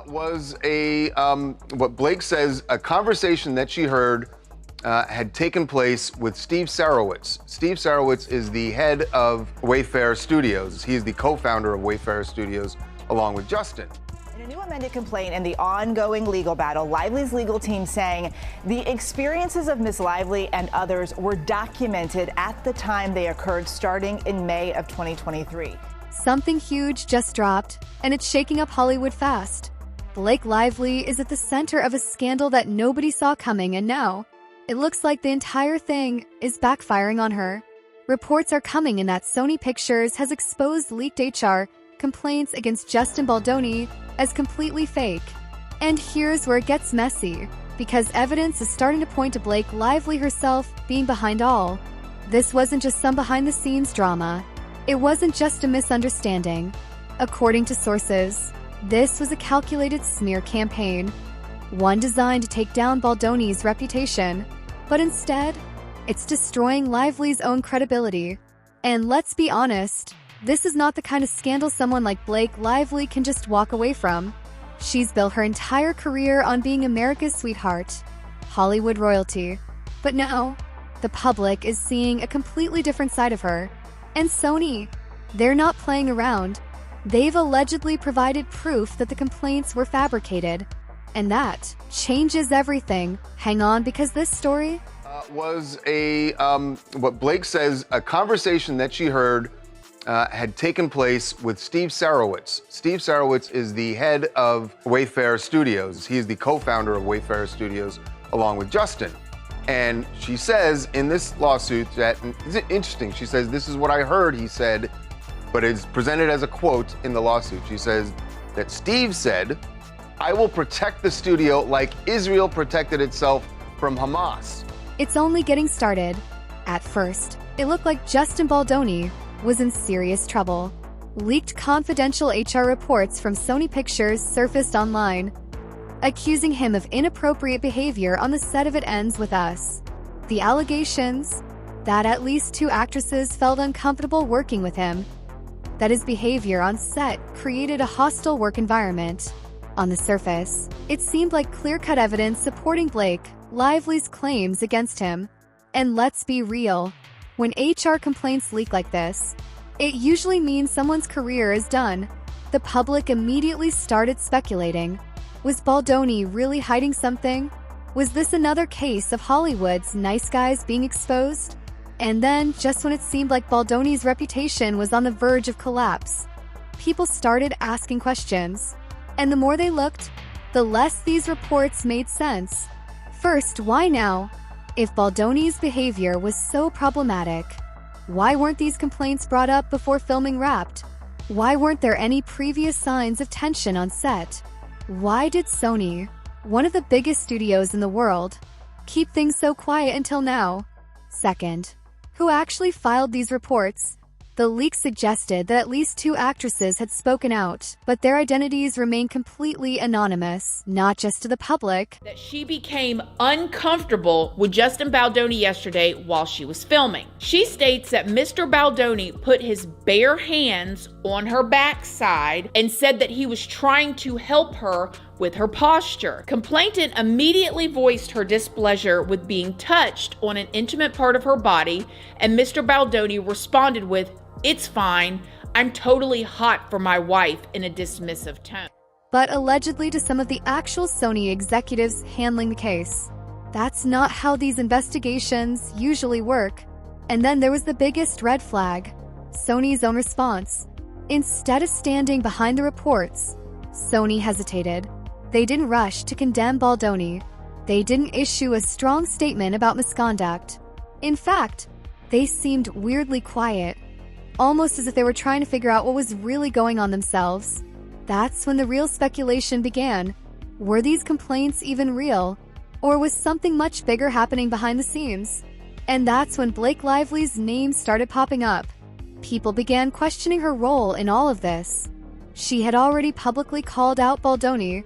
Was what Blake says, a conversation that she heard had taken place with Steve Sarowitz. Steve Sarowitz is the head of Wayfair Studios. He's the co-founder of Wayfair Studios, along with Justin. In a new amended complaint in the ongoing legal battle, Lively's legal team saying the experiences of Ms. Lively and others were documented at the time they occurred, starting in May of 2023. Something huge just dropped, and it's shaking up Hollywood fast. Blake Lively is at the center of a scandal that nobody saw coming, and now it looks like the entire thing is backfiring on her. Reports are coming in that Sony Pictures has exposed leaked HR complaints against Justin Baldoni as completely fake. And here's where it gets messy, because evidence is starting to point to Blake Lively herself being behind all. This wasn't just some behind-the-scenes drama. It wasn't just a misunderstanding. According to sources, this was a calculated smear campaign, one designed to take down Baldoni's reputation, but instead, it's destroying Lively's own credibility. And let's be honest, this is not the kind of scandal someone like Blake Lively can just walk away from. She's built her entire career on being America's sweetheart, Hollywood royalty. But now, the public is seeing a completely different side of her. And Sony, they're not playing around. They've allegedly provided proof that the complaints were fabricated. And that changes everything. Hang on, because this story was what Blake says, a conversation that she heard had taken place with Steve Sarowitz. Steve Sarowitz is the head of Wayfair Studios. He is the co-founder of Wayfair Studios, along with Justin. And she says in this lawsuit that, it's interesting, she says, this is what I heard, he said, but it's presented as a quote in the lawsuit. She says that Steve said, "I will protect the studio like Israel protected itself from Hamas." It's only getting started. At first, it looked like Justin Baldoni was in serious trouble. Leaked confidential HR reports from Sony Pictures surfaced online, accusing him of inappropriate behavior on the set of It Ends With Us. The allegations that at least 2 actresses felt uncomfortable working with him, that his behavior on set created a hostile work environment. On the surface, it seemed like clear-cut evidence supporting Blake Lively's claims against him. And let's be real, when HR complaints leak like this, it usually means someone's career is done. The public immediately started speculating. Was Baldoni really hiding something? Was this another case of Hollywood's nice guys being exposed? And then, just when it seemed like Baldoni's reputation was on the verge of collapse, people started asking questions. And the more they looked, the less these reports made sense. First, why now? If Baldoni's behavior was so problematic, why weren't these complaints brought up before filming wrapped? Why weren't there any previous signs of tension on set? Why did Sony, one of the biggest studios in the world, keep things so quiet until now? Second, who actually filed these reports? The leaks suggested that at least 2 actresses had spoken out, but their identities remain completely anonymous, not just to the public. That she became uncomfortable with Justin Baldoni yesterday while she was filming. She states that Mr. Baldoni put his bare hands on her backside and said that he was trying to help her with her posture. Complainant immediately voiced her displeasure with being touched on an intimate part of her body, and Mr. Baldoni responded with, "It's fine, I'm totally hot for my wife," in a dismissive tone. But allegedly to some of the actual Sony executives handling the case. That's not how these investigations usually work. And then there was the biggest red flag, Sony's own response. Instead of standing behind the reports, Sony hesitated. They didn't rush to condemn Baldoni. They didn't issue a strong statement about misconduct. In fact, they seemed weirdly quiet, almost as if they were trying to figure out what was really going on themselves. That's when the real speculation began. Were these complaints even real? Or was something much bigger happening behind the scenes? And that's when Blake Lively's name started popping up. People began questioning her role in all of this. She had already publicly called out Baldoni,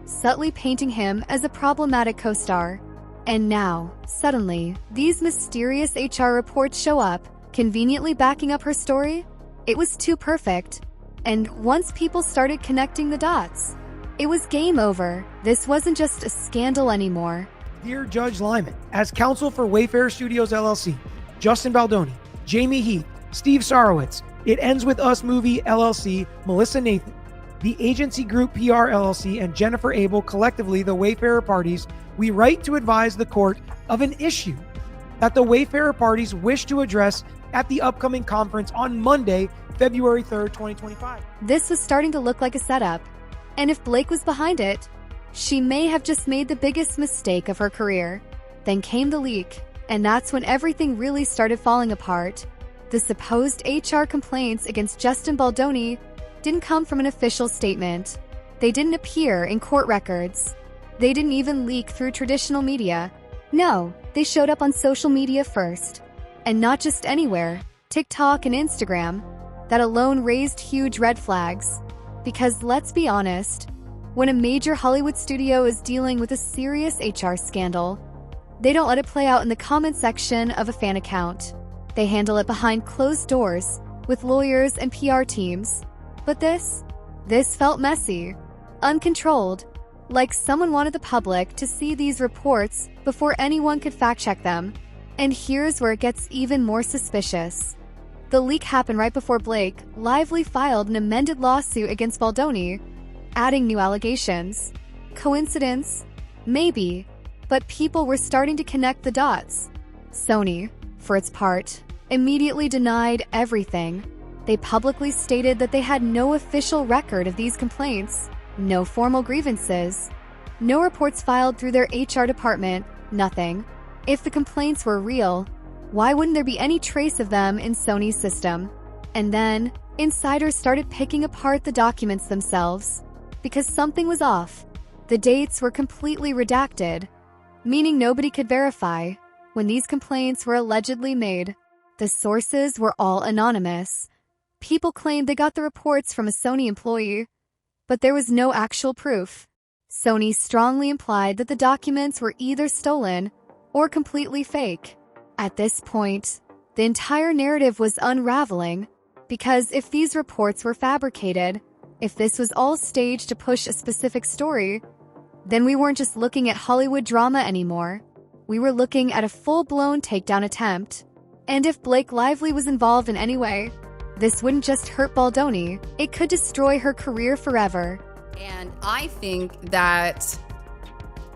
subtly painting him as a problematic co-star. And now, suddenly, these mysterious HR reports show up, conveniently backing up her story? It was too perfect. And once people started connecting the dots, It was game over. This wasn't just a scandal anymore. Dear Judge Lyman, as counsel for Wayfair Studios LLC, Justin Baldoni, Jamie Heath, Steve Sarowitz, It Ends With Us Movie LLC, Melissa Nathan, the Agency Group PR LLC, and Jennifer Abel, collectively the Wayfarer parties, we write to advise the court of an issue that the Wayfarer parties wish to address at the upcoming conference on Monday, February 3rd, 2025. This was starting to look like a setup. And if Blake was behind it, she may have just made the biggest mistake of her career. Then came the leak, and that's when everything really started falling apart. The supposed HR complaints against Justin Baldoni didn't come from an official statement. They didn't appear in court records. They didn't even leak through traditional media. No, they showed up on social media first. And not just anywhere, TikTok and Instagram. That alone raised huge red flags. Because let's be honest, when a major Hollywood studio is dealing with a serious HR scandal, they don't let it play out in the comment section of a fan account. They handle it behind closed doors, with lawyers and PR teams. But this felt messy, uncontrolled, like someone wanted the public to see these reports before anyone could fact-check them. And here's where it gets even more suspicious. The leak happened right before Blake Lively filed an amended lawsuit against Baldoni, adding new allegations. Coincidence? Maybe. But people were starting to connect the dots. Sony, for its part, immediately denied everything. They publicly stated that they had no official record of these complaints, no formal grievances, no reports filed through their HR department, nothing. If the complaints were real, why wouldn't there be any trace of them in Sony's system? And then, insiders started picking apart the documents themselves, because something was off. The dates were completely redacted, meaning nobody could verify when these complaints were allegedly made. The sources were all anonymous. People claimed they got the reports from a Sony employee, but there was no actual proof. Sony strongly implied that the documents were either stolen or completely fake. At this point, the entire narrative was unraveling, because if these reports were fabricated, if this was all staged to push a specific story, then we weren't just looking at Hollywood drama anymore. We were looking at a full-blown takedown attempt. And if Blake Lively was involved in any way, this wouldn't just hurt Baldoni, it could destroy her career forever. And I think that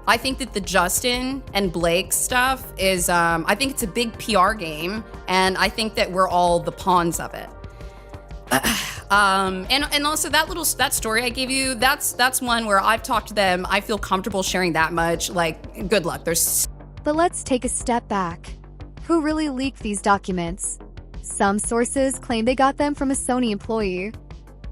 the Justin and Blake stuff is, I think it's a big PR game, and I think that we're all the pawns of it. And also that story I gave you, that's one where I've talked to them. I feel comfortable sharing that much. Like, good luck. But let's take a step back. Who really leaked these documents? Some sources claim they got them from a Sony employee,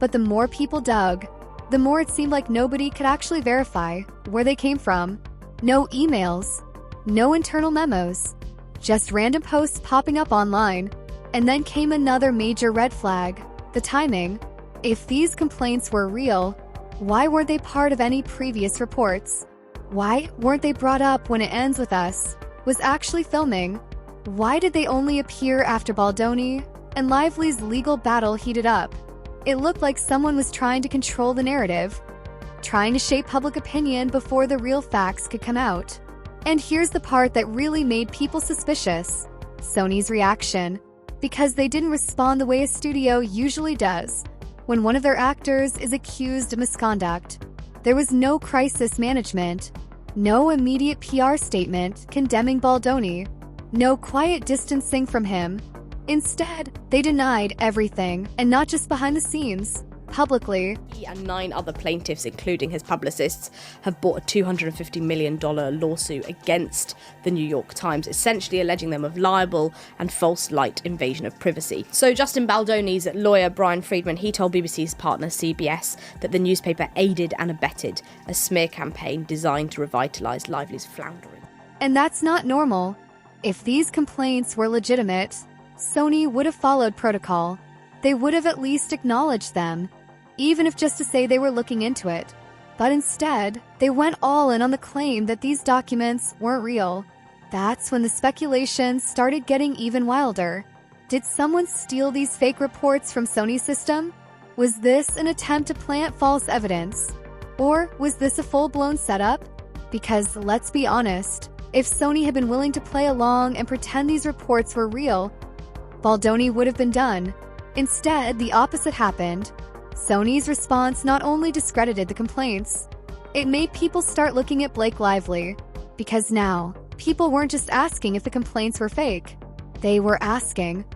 but the more people dug, the more it seemed like nobody could actually verify where they came from. No emails, no internal memos, just random posts popping up online. And then came another major red flag, the timing. If these complaints were real, why weren't they part of any previous reports? Why weren't they brought up when It Ends With Us was actually filming? Why did they only appear after Baldoni and Lively's legal battle heated up? It looked like someone was trying to control the narrative, trying to shape public opinion before the real facts could come out. And here's the part that really made people suspicious: Sony's reaction. Because they didn't respond the way a studio usually does when one of their actors is accused of misconduct. There was no crisis management, no immediate PR statement condemning Baldoni, no quiet distancing from him. Instead, they denied everything, and not just behind the scenes, publicly. He and 9 other plaintiffs, including his publicists, have brought a $250 million lawsuit against the New York Times, essentially alleging them of libel and false light invasion of privacy. So Justin Baldoni's lawyer, Brian Friedman, he told BBC's partner CBS that the newspaper aided and abetted a smear campaign designed to revitalise Lively's floundering. And that's not normal. If these complaints were legitimate, Sony would have followed protocol. They would have at least acknowledged them, even if just to say they were looking into it. But instead, they went all in on the claim that these documents weren't real. That's when the speculation started getting even wilder. Did someone steal these fake reports from Sony's system? Was this an attempt to plant false evidence? Or was this a full-blown setup? Because let's be honest, if Sony had been willing to play along and pretend these reports were real, Baldoni would have been done. Instead, the opposite happened. Sony's response not only discredited the complaints, it made people start looking at Blake Lively. Because now, people weren't just asking if the complaints were fake. They were asking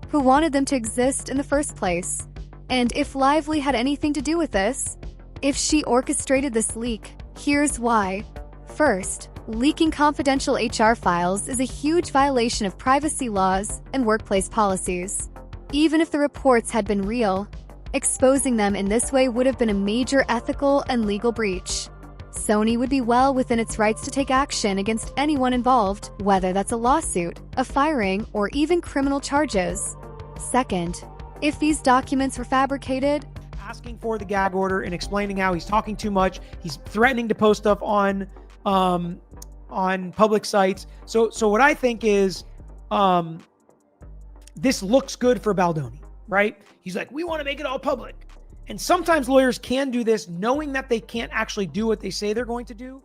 who wanted them to exist in the first place. And if Lively had anything to do with this, if she orchestrated this leak, here's why. First, leaking confidential HR files is a huge violation of privacy laws and workplace policies. Even if the reports had been real, exposing them in this way would have been a major ethical and legal breach. Sony would be well within its rights to take action against anyone involved, whether that's a lawsuit, a firing, or even criminal charges. Second, if these documents were fabricated, asking for the gag order and explaining how he's talking too much, he's threatening to post stuff on public sites. So what I think is, this looks good for Baldoni, right? He's like, we want to make it all public. And sometimes lawyers can do this knowing that they can't actually do what they say they're going to do.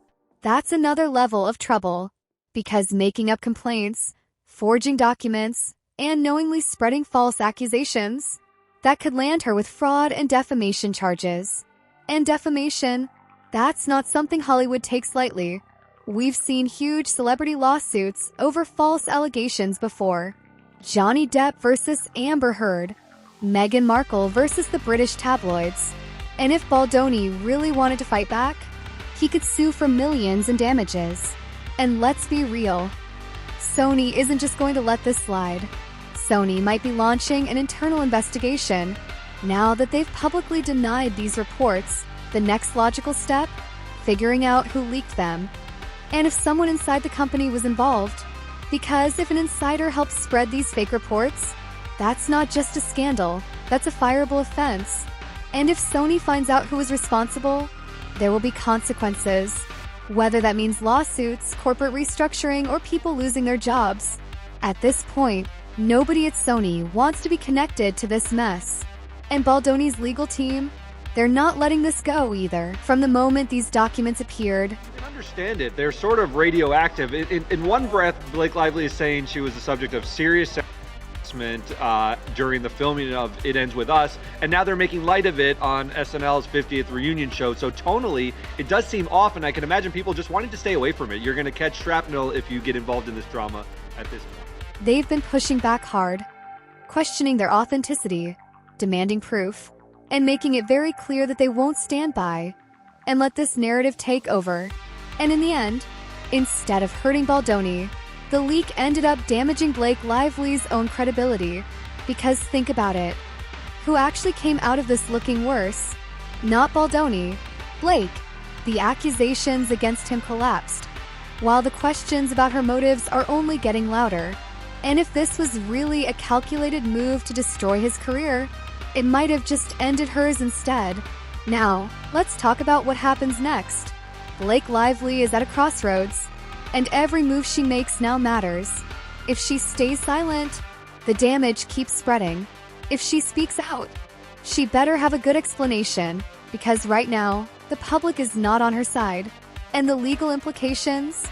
that's another level of trouble. Because making up complaints, forging documents, and knowingly spreading false accusations, that could land her with fraud and defamation charges. And defamation, that's not something Hollywood takes lightly. We've seen huge celebrity lawsuits over false allegations before. Johnny Depp versus Amber Heard, Meghan Markle versus the British tabloids. And if Baldoni really wanted to fight back, he could sue for millions in damages. And let's be real, Sony isn't just going to let this slide. Sony might be launching an internal investigation. Now that they've publicly denied these reports, the next logical step? Figuring out who leaked them. And if someone inside the company was involved. Because if an insider helps spread these fake reports, that's not just a scandal, that's a fireable offense. And if Sony finds out who is responsible, there will be consequences. Whether that means lawsuits, corporate restructuring, or people losing their jobs. At this point, nobody at Sony wants to be connected to this mess. And Baldoni's legal team, they're not letting this go either. From the moment these documents appeared, You can understand it. They're sort of radioactive. In one breath, Blake Lively is saying she was the subject of serious harassment during the filming of It Ends With Us, and now they're making light of it on SNL's 50th reunion show. So tonally, it does seem off, and I can imagine people just wanting to stay away from it. You're going to catch shrapnel if you get involved in this drama at this point. they've been pushing back hard, questioning their authenticity, demanding proof, and making it very clear that they won't stand by and let this narrative take over. And in the end, instead of hurting Baldoni, the leak ended up damaging Blake Lively's own credibility. Because think about it, who actually came out of this looking worse? Not Baldoni, Blake. The accusations against him collapsed, while the questions about her motives are only getting louder. And if this was really a calculated move to destroy his career, it might have just ended hers instead. Now, let's talk about what happens next. Blake Lively is at a crossroads, and every move she makes now matters. If she stays silent, the damage keeps spreading. If she speaks out, she better have a good explanation, because right now, the public is not on her side. And the legal implications?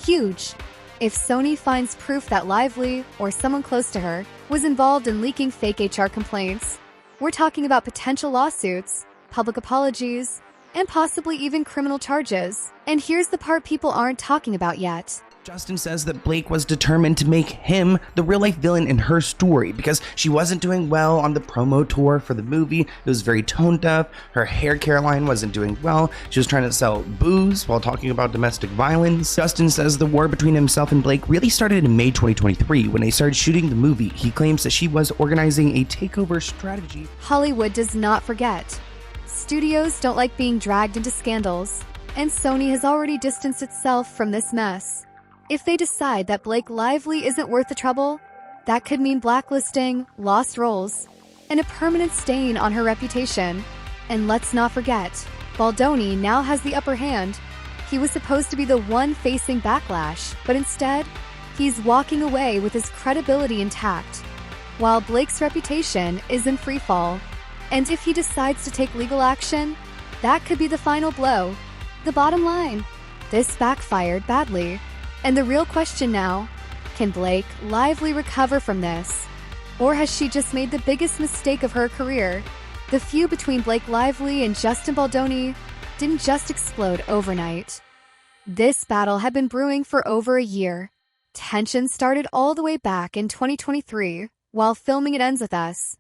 Huge. If Sony finds proof that Lively, or someone close to her, was involved in leaking fake HR complaints, we're talking about potential lawsuits, public apologies, and possibly even criminal charges. And here's the part people aren't talking about yet. Justin says that Blake was determined to make him the real-life villain in her story because she wasn't doing well on the promo tour for the movie. It was very tone-deaf. Her hair care line wasn't doing well. She was trying to sell booze while talking about domestic violence. Justin says the war between himself and Blake really started in May 2023 when they started shooting the movie. He claims that she was organizing a takeover strategy. Hollywood does not forget. Studios don't like being dragged into scandals, and Sony has already distanced itself from this mess. If they decide that Blake Lively isn't worth the trouble, that could mean blacklisting, lost roles, and a permanent stain on her reputation. And let's not forget, Baldoni now has the upper hand. He was supposed to be the one facing backlash, but instead, he's walking away with his credibility intact, while Blake's reputation is in freefall. And if he decides to take legal action, That could be the final blow. The bottom line, this backfired badly. And the real question now, can Blake Lively recover from this? Or has she just made the biggest mistake of her career? The feud between Blake Lively and Justin Baldoni didn't just explode overnight. This battle had been brewing for over a year. Tension started all the way back in 2023 while filming It Ends With Us.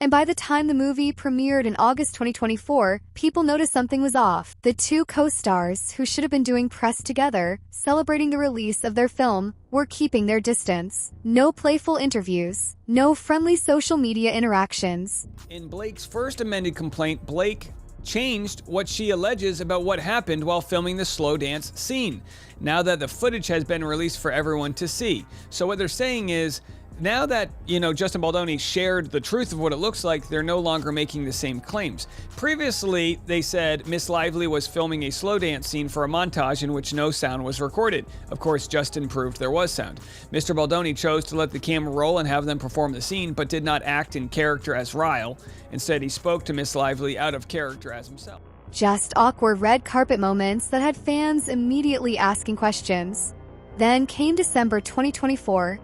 And by the time the movie premiered in August 2024, people noticed something was off. The two co-stars, who should have been doing press together, celebrating the release of their film, were keeping their distance. No playful interviews, no friendly social media interactions. In Blake's first amended complaint, Blake changed what she alleges about what happened while filming the slow dance scene, now that the footage has been released for everyone to see. So what they're saying is, now that, Justin Baldoni shared the truth of what it looks like, they're no longer making the same claims. Previously, they said Miss Lively was filming a slow dance scene for a montage in which no sound was recorded. Of course, Justin proved there was sound. Mr. Baldoni chose to let the camera roll and have them perform the scene, but did not act in character as Ryle. Instead, he spoke to Miss Lively out of character as himself. Just awkward red carpet moments that had fans immediately asking questions. Then came December 2024.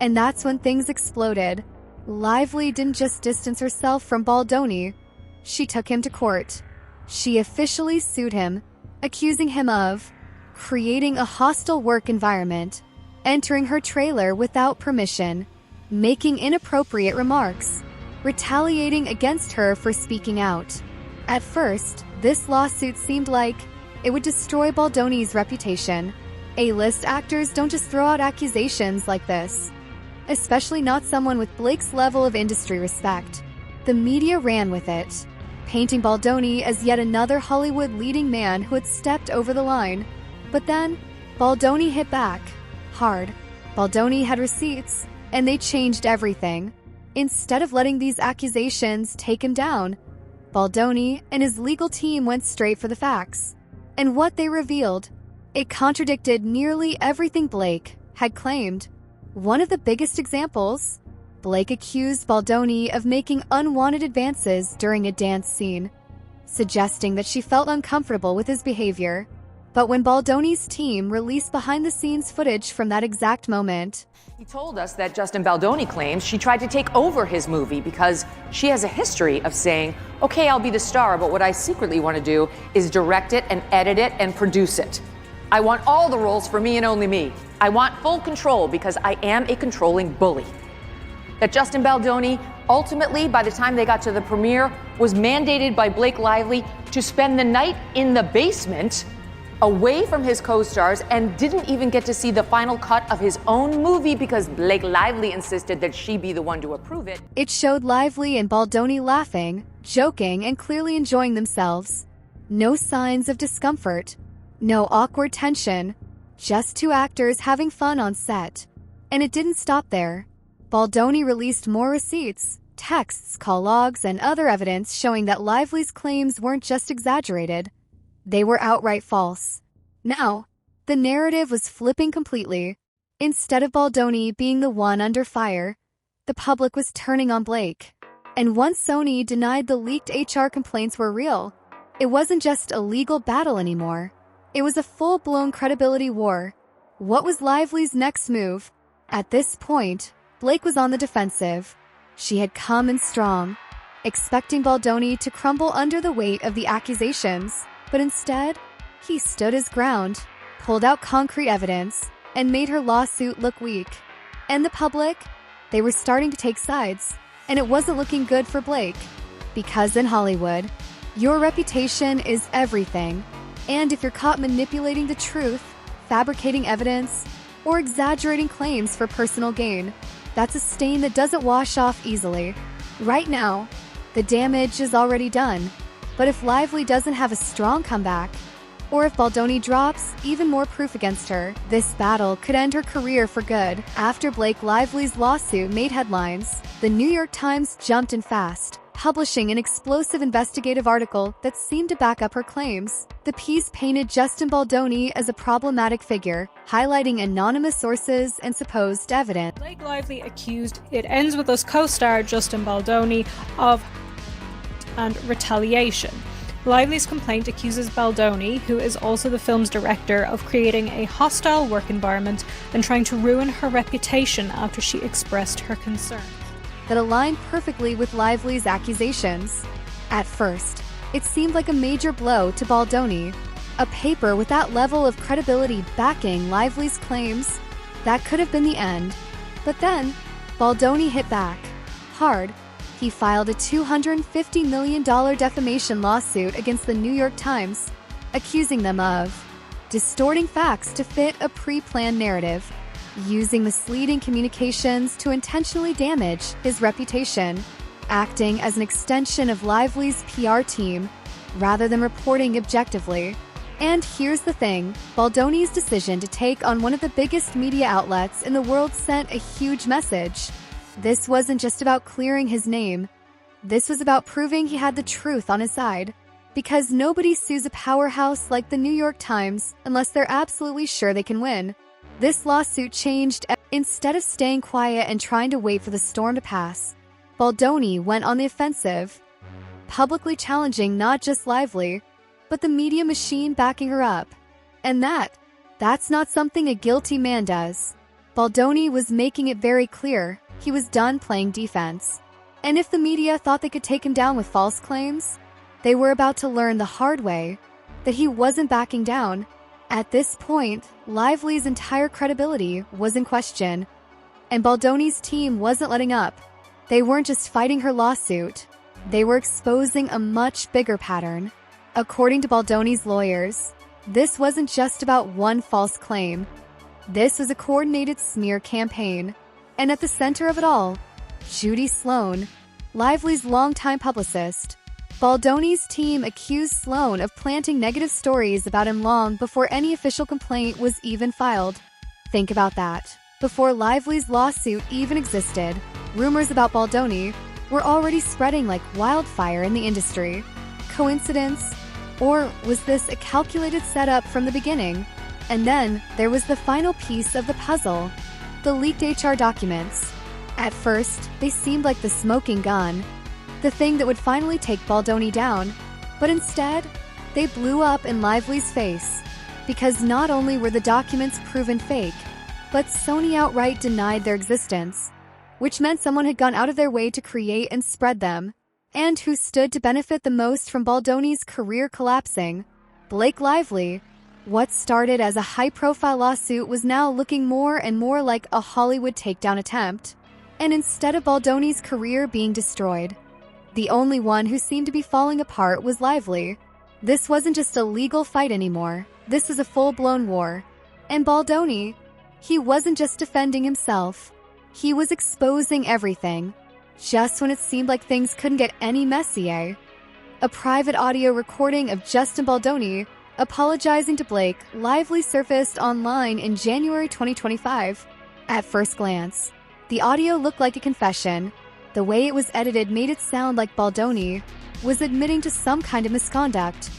And that's when things exploded. Lively didn't just distance herself from Baldoni. She took him to court. She officially sued him, accusing him of creating a hostile work environment, entering her trailer without permission, making inappropriate remarks, retaliating against her for speaking out. At first, this lawsuit seemed like it would destroy Baldoni's reputation. A-list actors don't just throw out accusations like this, especially not someone with Blake's level of industry respect. The media ran with it, painting Baldoni as yet another Hollywood leading man who had stepped over the line. But then, Baldoni hit back, hard. Baldoni had receipts, and they changed everything. Instead of letting these accusations take him down, Baldoni and his legal team went straight for the facts. And what they revealed, it contradicted nearly everything Blake had claimed. One of the biggest examples, Blake accused Baldoni of making unwanted advances during a dance scene, suggesting that she felt uncomfortable with his behavior. But when Baldoni's team released behind-the-scenes footage from that exact moment, he told us that Justin Baldoni claims she tried to take over his movie because she has a history of saying, okay, I'll be the star, but what I secretly want to do is direct it and edit it and produce it. I want all the roles for me and only me. I want full control because I am a controlling bully. That Justin Baldoni, ultimately, by the time they got to the premiere, was mandated by Blake Lively to spend the night in the basement, away from his co-stars, and didn't even get to see the final cut of his own movie because Blake Lively insisted that she be the one to approve it. It showed Lively and Baldoni laughing, joking, and clearly enjoying themselves. No signs of discomfort. No awkward tension, just two actors having fun on set. And it didn't stop there. Baldoni released more receipts, texts, call logs, and other evidence showing that Lively's claims weren't just exaggerated. They were outright false. Now, the narrative was flipping completely. Instead of Baldoni being the one under fire, the public was turning on Blake. And once Sony denied the leaked HR complaints were real, it wasn't just a legal battle anymore. It was a full-blown credibility war. What was Lively's next move? At this point, Blake was on the defensive. She had come in strong, expecting Baldoni to crumble under the weight of the accusations. But instead, he stood his ground, pulled out concrete evidence, and made her lawsuit look weak. And the public? They were starting to take sides. And it wasn't looking good for Blake. Because in Hollywood, your reputation is everything. And if you're caught manipulating the truth, fabricating evidence, or exaggerating claims for personal gain, that's a stain that doesn't wash off easily. Right now, the damage is already done. But if Lively doesn't have a strong comeback, or if Baldoni drops even more proof against her, this battle could end her career for good. After Blake Lively's lawsuit made headlines, the New York Times jumped in fast, publishing an explosive investigative article that seemed to back up her claims. The piece painted Justin Baldoni as a problematic figure, highlighting anonymous sources and supposed evidence. Blake Lively accused It Ends With Us co-star Justin Baldoni of and retaliation. Lively's complaint accuses Baldoni, who is also the film's director, of creating a hostile work environment and trying to ruin her reputation after she expressed her concern. That aligned perfectly with Lively's accusations. At first, it seemed like a major blow to Baldoni. A paper with that level of credibility backing Lively's claims, that could have been the end. But then, Baldoni hit back. Hard. He filed a $250 million defamation lawsuit against the New York Times, accusing them of distorting facts to fit a pre-planned narrative, using misleading communications to intentionally damage his reputation, acting as an extension of Lively's PR team, rather than reporting objectively. And here's the thing, Baldoni's decision to take on one of the biggest media outlets in the world sent a huge message. This wasn't just about clearing his name. This was about proving he had the truth on his side. Because nobody sues a powerhouse like the New York Times unless they're absolutely sure they can win. This lawsuit changed. Instead of staying quiet and trying to wait for the storm to pass, Baldoni went on the offensive, publicly challenging not just Lively, but the media machine backing her up. And that's not something a guilty man does. Baldoni was making it very clear he was done playing defense. And if the media thought they could take him down with false claims, they were about to learn the hard way that he wasn't backing down. At this point, Lively's entire credibility was in question, and Baldoni's team wasn't letting up. They weren't just fighting her lawsuit, they were exposing a much bigger pattern. According to Baldoni's lawyers, this wasn't just about one false claim. This was a coordinated smear campaign. And at the center of it all, Judy Sloan, Lively's longtime publicist. Baldoni's team accused Sloan of planting negative stories about him long before any official complaint was even filed. Think about that. Before Lively's lawsuit even existed, rumors about Baldoni were already spreading like wildfire in the industry. Coincidence? Or was this a calculated setup from the beginning? And then there was the final piece of the puzzle, the leaked HR documents. At first, they seemed like the smoking gun, the thing that would finally take Baldoni down. But instead, they blew up in Lively's face, because not only were the documents proven fake, but Sony outright denied their existence, which meant someone had gone out of their way to create and spread them. And who stood to benefit the most from Baldoni's career collapsing? Blake Lively. What started as a high-profile lawsuit was now looking more and more like a Hollywood takedown attempt. And instead of Baldoni's career being destroyed, the only one who seemed to be falling apart was Lively. This wasn't just a legal fight anymore. This was a full-blown war. And Baldoni, he wasn't just defending himself. He was exposing everything. Just when it seemed like things couldn't get any messier. A private audio recording of Justin Baldoni apologizing to Blake Lively surfaced online in January 2025. At first glance, the audio looked like a confession. The way it was edited made it sound like Baldoni was admitting to some kind of misconduct,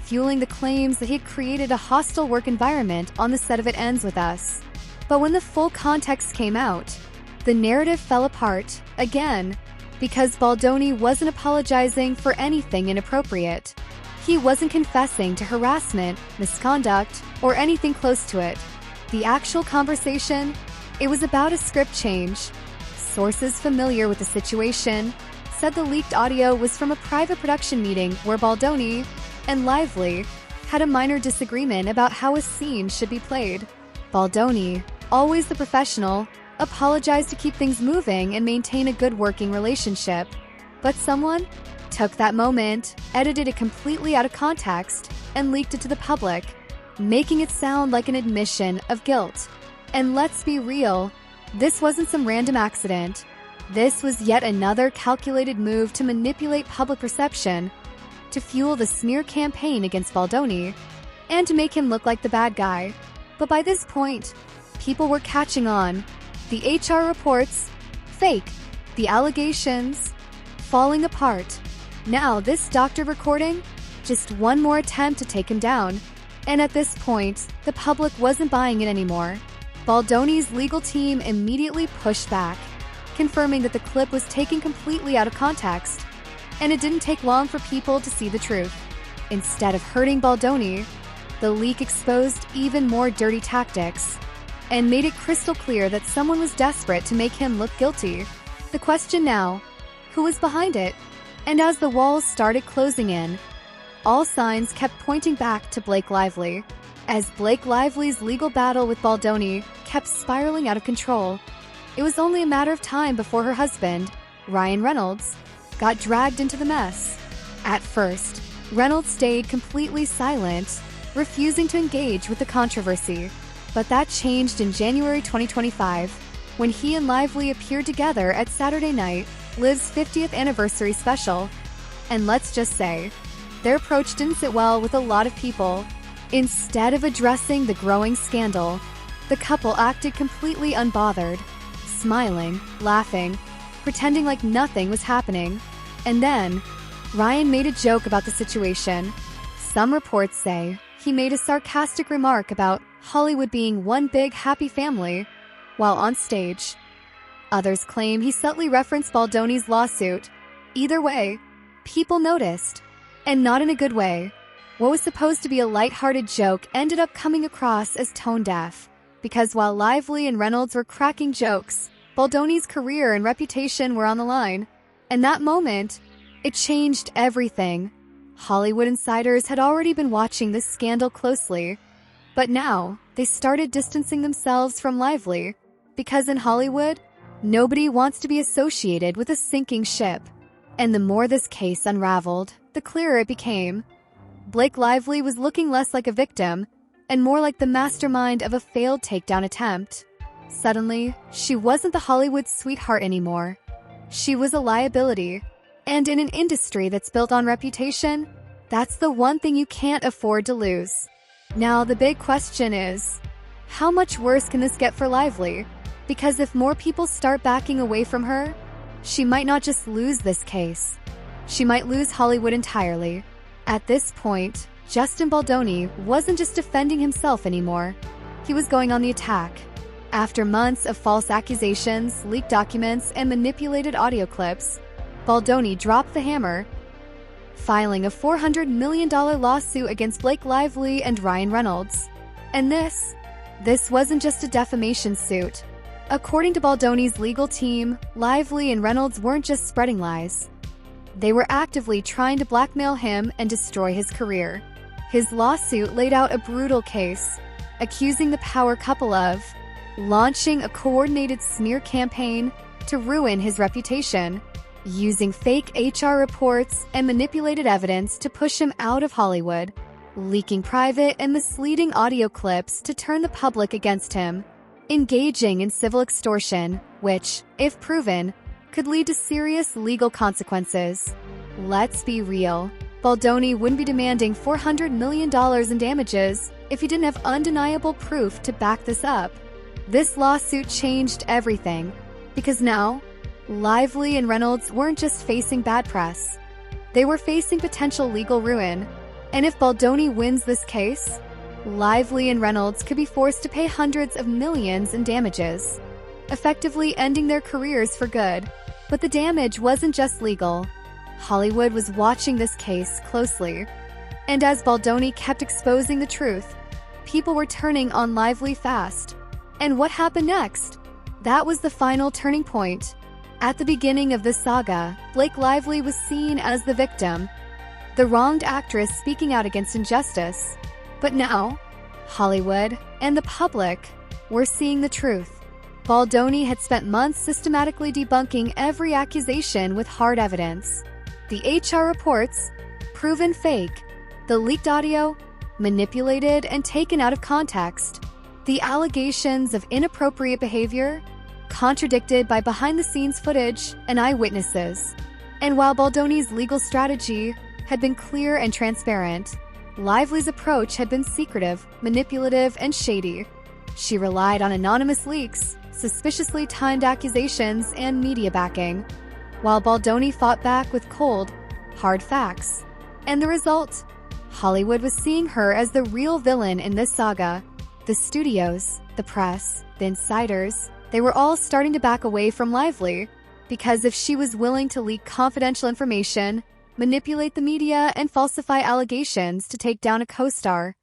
fueling the claims that he had created a hostile work environment on the set of It Ends With Us. But when the full context came out, the narrative fell apart, again, because Baldoni wasn't apologizing for anything inappropriate. He wasn't confessing to harassment, misconduct, or anything close to it. The actual conversation, it was about a script change. Sources familiar with the situation said the leaked audio was from a private production meeting where Baldoni and Lively had a minor disagreement about how a scene should be played. Baldoni, always the professional, apologized to keep things moving and maintain a good working relationship. But someone took that moment, edited it completely out of context, and leaked it to the public, making it sound like an admission of guilt. And let's be real, this wasn't some random accident. This was yet another calculated move to manipulate public perception, to fuel the smear campaign against Baldoni, and to make him look like the bad guy. But by this point, people were catching on. The HR reports, fake. The allegations, falling apart. Now this doctor recording, just one more attempt to take him down. And at this point, the public wasn't buying it anymore. Baldoni's legal team immediately pushed back, confirming that the clip was taken completely out of context. And it didn't take long for people to see the truth. Instead of hurting Baldoni, the leak exposed even more dirty tactics and made it crystal clear that someone was desperate to make him look guilty. The question now, who was behind it? And as the walls started closing in, all signs kept pointing back to Blake Lively. As Blake Lively's legal battle with Baldoni kept spiraling out of control, it was only a matter of time before her husband, Ryan Reynolds, got dragged into the mess. At first, Reynolds stayed completely silent, refusing to engage with the controversy. But that changed in January 2025, when he and Lively appeared together at Saturday Night Liv's 50th anniversary special. And let's just say, their approach didn't sit well with a lot of people. Instead of addressing the growing scandal, the couple acted completely unbothered, smiling, laughing, pretending like nothing was happening. And then, Ryan made a joke about the situation. Some reports say he made a sarcastic remark about Hollywood being one big happy family while on stage. Others claim he subtly referenced Baldoni's lawsuit. Either way, people noticed, and not in a good way. What was supposed to be a lighthearted joke ended up coming across as tone-deaf, because while Lively and Reynolds were cracking jokes, Baldoni's career and reputation were on the line. And that moment, it changed everything. Hollywood insiders had already been watching this scandal closely, but now they started distancing themselves from Lively, because in Hollywood, nobody wants to be associated with a sinking ship. And the more this case unraveled, the clearer it became. Blake Lively was looking less like a victim and more like the mastermind of a failed takedown attempt. Suddenly, she wasn't the Hollywood sweetheart anymore. She was a liability. And in an industry that's built on reputation, that's the one thing you can't afford to lose. Now, the big question is, how much worse can this get for Lively? Because if more people start backing away from her, she might not just lose this case. She might lose Hollywood entirely. At this point, Justin Baldoni wasn't just defending himself anymore. He was going on the attack. After months of false accusations, leaked documents, and manipulated audio clips, Baldoni dropped the hammer, filing a $400 million lawsuit against Blake Lively and Ryan Reynolds. And this wasn't just a defamation suit. According to Baldoni's legal team, Lively and Reynolds weren't just spreading lies. They were actively trying to blackmail him and destroy his career. His lawsuit laid out a brutal case, accusing the power couple of launching a coordinated smear campaign to ruin his reputation, using fake HR reports and manipulated evidence to push him out of Hollywood, leaking private and misleading audio clips to turn the public against him, engaging in civil extortion, which, if proven, could lead to serious legal consequences. Let's be real. Baldoni wouldn't be demanding $400 million in damages if he didn't have undeniable proof to back this up. This lawsuit changed everything, because now, Lively and Reynolds weren't just facing bad press. They were facing potential legal ruin. And if Baldoni wins this case, Lively and Reynolds could be forced to pay hundreds of millions in damages, effectively ending their careers for good. But the damage wasn't just legal. Hollywood was watching this case closely. And as Baldoni kept exposing the truth, people were turning on Lively fast. And what happened next? That was the final turning point. At the beginning of this saga, Blake Lively was seen as the victim, the wronged actress speaking out against injustice. But now, Hollywood and the public were seeing the truth. Baldoni had spent months systematically debunking every accusation with hard evidence. The HR reports, proven fake. The leaked audio, manipulated and taken out of context. The allegations of inappropriate behavior, contradicted by behind-the-scenes footage and eyewitnesses. And while Baldoni's legal strategy had been clear and transparent, Lively's approach had been secretive, manipulative, and shady. She relied on anonymous leaks, suspiciously timed accusations, and media backing, while Baldoni fought back with cold, hard facts. And the result? Hollywood was seeing her as the real villain in this saga. The studios, the press, the insiders, they were all starting to back away from Lively, because if she was willing to leak confidential information, manipulate the media, and falsify allegations to take down a co-star.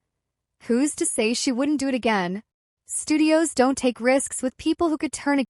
Who's to say she wouldn't do it again? Studios don't take risks with people who could turn against.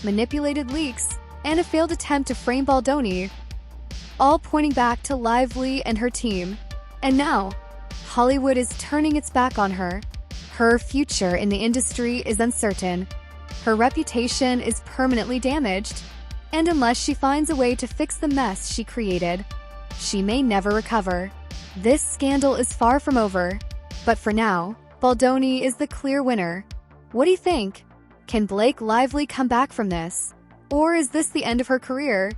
Manipulated leaks, and a failed attempt to frame Baldoni, all pointing back to Lively and her team. And now, Hollywood is turning its back on her. Her future in the industry is uncertain. Her reputation is permanently damaged. And unless she finds a way to fix the mess she created, she may never recover. This scandal is far from over. But for now, Baldoni is the clear winner. What do you think? Can Blake Lively come back from this? Or is this the end of her career?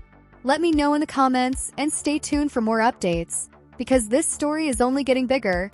Let me know in the comments and stay tuned for more updates, because this story is only getting bigger.